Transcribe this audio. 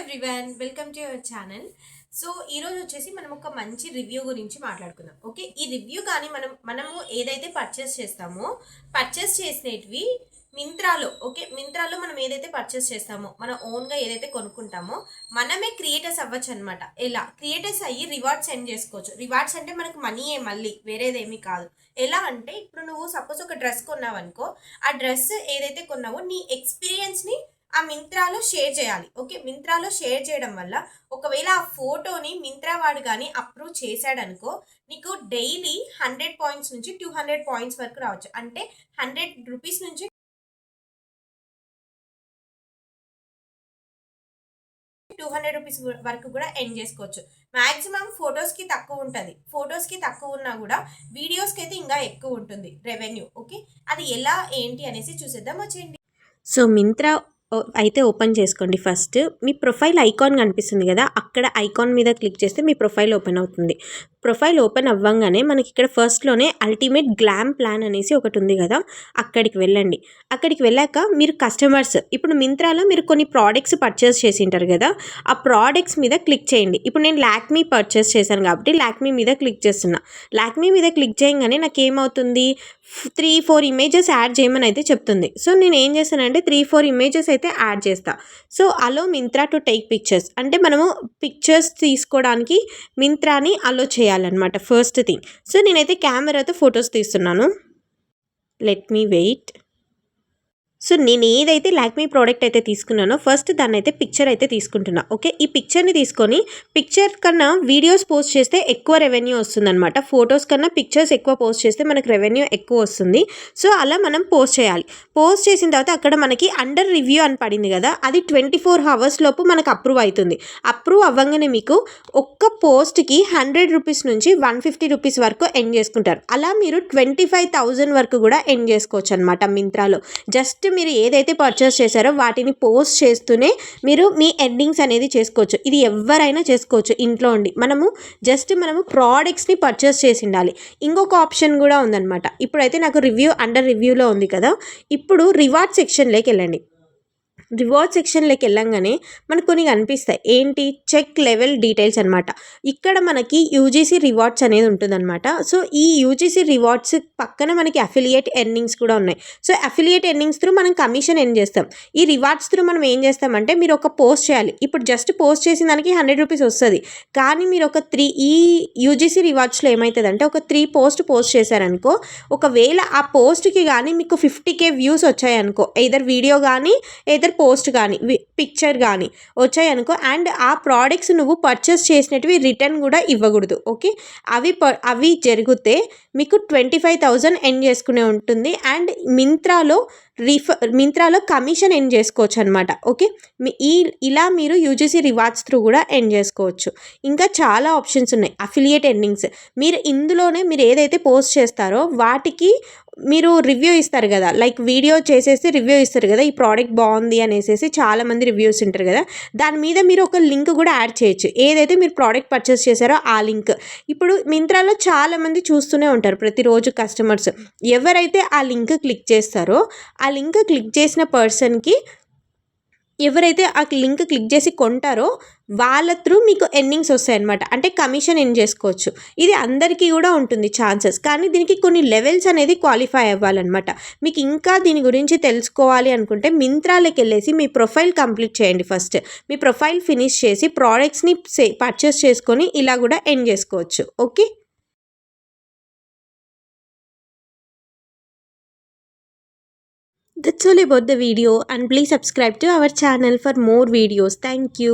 Everyone, welcome to your channel. So ఈరోజు వచ్చేసి మనం ఒక మంచి రివ్యూ గురించి మాట్లాడుకుందాం. ఓకే, ఈ రివ్యూ కానీ మనము ఏదైతే పర్చేస్ చేసినవి మింత్రాలో, ఓకే, మింత్రాలో మనం ఏదైతే పర్చేస్ చేస్తామో, మన ఓన్గా ఏదైతే కొనుక్కుంటామో మనమే క్రియేటర్స్ అవ్వచ్చు అనమాట. ఎలా క్రియేటర్స్ అయ్యి రివార్డ్స్ సెండ్ చేసుకోవచ్చు. రివార్డ్స్ అంటే మనకు మనీయే, మళ్ళీ వేరేదేమీ కాదు. ఎలా అంటే ఇప్పుడు నువ్వు సపోజ్ ఒక డ్రెస్ కొన్నావు అనుకో, ఆ డ్రెస్ ఏదైతే కొన్నావో నీ ఎక్స్పీరియన్స్ని ఆ మింత్రాలో షేర్ చేయాలి. ఓకే, మింత్రాలో షేర్ చేయడం వల్ల ఒకవేళ ఆ ఫోటోని మింత్రా వాడు కానీ అప్రూవ్ చేశాడనుకో, నీకు డైలీ 100 పాయింట్స్ నుంచి 200 పాయింట్స్ వరకు రావచ్చు. అంటే 100 రూపీస్ నుంచి 200 రూపీస్ వరకు కూడా ఎండ్ చేసుకోవచ్చు. మాక్సిమం ఫొటోస్కి తక్కువ ఉంటుంది. ఫొటోస్కి తక్కువ ఉన్నా కూడా వీడియోస్కి అయితే ఇంకా ఎక్కువ ఉంటుంది రెవెన్యూ. ఓకే, అది ఎలా ఏంటి అనేసి చూసేద్దాం, వచ్చేయండి. సో మింత్రా అయితే ఓపెన్ చేసుకోండి. ఫస్ట్ మీ ప్రొఫైల్ ఐకాన్ కనిపిస్తుంది కదా, అక్కడ ఐకాన్ మీద క్లిక్ చేస్తే మీ ప్రొఫైల్ ఓపెన్ అవుతుంది. ప్రొఫైల్ ఓపెన్ అవ్వగానే మనకి ఇక్కడ ఫస్ట్లోనే అల్టిమేట్ గ్లామ్ ప్లాన్ అనేసి ఒకటి ఉంది కదా, అక్కడికి వెళ్ళండి. అక్కడికి వెళ్ళాక మీరు కస్టమర్స్, ఇప్పుడు మింత్రాలో మీరు కొన్ని ప్రోడక్ట్స్ పర్చేస్ చేసి ఉంటారు కదా, ఆ ప్రోడక్ట్స్ మీద క్లిక్ చేయండి. ఇప్పుడు నేను లాక్మీ పర్చేస్ చేశాను కాబట్టి లాక్మీ మీద క్లిక్ చేస్తున్నా. లాక్మీ మీద క్లిక్ చేయగానే నాకు ఏమవుతుంది, 3-4 ఇమేజెస్ యాడ్ చేయమని అయితే చెప్తుంది. సో నేను ఏం చేస్తానంటే 3-4 ఇమేజెస్ అయితే యాడ్ చేస్తా. So allow Myntra to take pictures అంటే మనము పిక్చర్స్ తీసుకోవడానికి మింత్రాని అలో చేయాలన్నమాట ఫస్ట్ థింగ్. సో నేనైతే కెమెరాతో ఫొటోస్ తీస్తున్నాను. Let me wait. సో నేను ఏదైతే లాక్మీ ప్రోడక్ట్ అయితే తీసుకున్నానో ఫస్ట్ దాన్ని అయితే పిక్చర్ అయితే తీసుకుంటున్నా. ఓకే, ఈ పిక్చర్ని తీసుకొని పిక్చర్ కన్నా వీడియోస్ పోస్ట్ చేస్తే ఎక్కువ రెవెన్యూ వస్తుందన్నమాట. ఫొటోస్ కన్నా పిక్చర్స్ ఎక్కువ పోస్ట్ చేస్తే మనకు రెవెన్యూ ఎక్కువ వస్తుంది. సో అలా మనం పోస్ట్ చేయాలి. పోస్ట్ చేసిన తర్వాత అక్కడ మనకి అండర్ రివ్యూ అని పడింది కదా, అది 24 hours లోపు మనకు అప్రూవ్ అవుతుంది. అప్రూవ్ అవ్వగానే మీకు ఒక్క పోస్ట్కి 100 రూపీస్ నుంచి 150 రూపీస్ వరకు ఎండ్ చేసుకుంటారు. అలా మీరు 25,000 వరకు కూడా ఎండ్ చేసుకోవచ్చు అనమాట మింత్రాలో. జస్ట్ మీరు ఏదైతే పర్చేస్ చేశారో వాటిని పోస్ట్ చేస్తూనే మీరు మీ ఎండింగ్స్ అనేది చేసుకోవచ్చు. ఇది ఎవరైనా చేసుకోవచ్చు ఇంట్లో ఉండి. మనము ప్రోడక్ట్స్ని పర్చేస్ చేసి ఉండాలి. ఇంకొక ఆప్షన్ కూడా ఉందన్నమాట. ఇప్పుడైతే నాకు అండర్ రివ్యూలో ఉంది కదా, ఇప్పుడు రివార్డ్ సెక్షన్లోకి వెళ్ళండి. రివార్డ్ సెక్షన్లోకి వెళ్ళంగానే మనకు కొన్ని కనిపిస్తాయి. ఏంటి, చెక్ లెవెల్ డీటెయిల్స్ అనమాట. ఇక్కడ మనకి యూజీసీ రివార్డ్స్ అనేది ఉంటుందన్నమాట. సో ఈ యూజీసీ రివార్డ్స్ పక్కన మనకి అఫిలియేట్ ఎర్నింగ్స్ కూడా ఉన్నాయి. సో అఫిలియేట్ ఎర్నింగ్స్ త్రూ మనం కమిషన్ ఎర్న్ చేస్తాం. ఈ రివార్డ్స్ త్రూ మనం ఏం చేస్తామంటే మీరు ఒక పోస్ట్ చేయాలి. ఇప్పుడు జస్ట్ పోస్ట్ చేసిన దానికి 100 రూపీస్ వస్తుంది. కానీ మీరు ఈ యూజీసీ రివార్డ్స్లో ఏమవుతుందంటే ఒక 3 పోస్ట్ చేశారనుకో, ఒకవేళ ఆ పోస్ట్కి కానీ మీకు 50K వ్యూస్ వచ్చాయనుకో, ఎయిదర్ వీడియో కానీ ఎయిదర్ పోస్ట్ కానీ పిక్చర్ కానీ వచ్చాయనుకో, అండ్ ఆ ప్రోడక్ట్స్ నువ్వు పర్చేస్ చేసినవి రిటర్న్ కూడా ఇవ్వకూడదు. ఓకే, అవి జరిగితే మీకు 25,000 ఎండ్ చేసుకునే ఉంటుంది. అండ్ మింత్రాలో కమిషన్ ఎండ్ చేసుకోవచ్చు అనమాట. ఓకే, ఇలా మీరు యూజీసీ రివార్డ్స్ త్రూ కూడా ఎండ్ చేసుకోవచ్చు. ఇంకా చాలా ఆప్షన్స్ ఉన్నాయి. అఫిలియేట్ ఎర్నింగ్స్, ఇందులోనే మీరు ఏదైతే పోస్ట్ చేస్తారో వాటికి మీరు రివ్యూ ఇస్తారు కదా, లైక్ వీడియో చేసేసి రివ్యూ ఇస్తారు కదా, ఈ ప్రోడక్ట్ బాగుంది అనేసి చాలామంది రివ్యూస్ ఉంటారు కదా, దాని మీద మీరు ఒక లింక్ కూడా యాడ్ చేయొచ్చు. ఏదైతే మీరు ప్రోడక్ట్ పర్చేస్ చేశారో ఆ లింక్. ఇప్పుడు మింత్రాలో చాలామంది చూస్తూనే ఉంటారు ప్రతిరోజు కస్టమర్స్. ఎవరైతే ఆ లింక్ క్లిక్ చేస్తారో ఆ లింక్ క్లిక్ చేసిన పర్సన్కి, ఎవరైతే ఆ లింక్ క్లిక్ చేసి కొంటారో వాళ్ళ త్రూ మీకు ఎర్నింగ్స్ వస్తాయన్నమాట. అంటే కమిషన్ ఎర్న్ చేసుకోవచ్చు. ఇది అందరికీ కూడా ఉంటుంది ఛాన్సెస్, కానీ దీనికి కొన్ని లెవెల్స్ అనేది క్వాలిఫై అవ్వాలన్నమాట. మీకు ఇంకా దీని గురించి తెలుసుకోవాలి అనుకుంటే మింత్రాలోకి వెళ్ళేసి మీ ప్రొఫైల్ కంప్లీట్ చేయండి. ఫస్ట్ మీ ప్రొఫైల్ ఫినిష్ చేసి ప్రోడక్ట్స్ని పర్చేస్ చేసుకొని ఇలా కూడా ఎర్న్ చేసుకోవచ్చు. Okay, that's all about the video, and please subscribe to our channel for more videos. Thank you.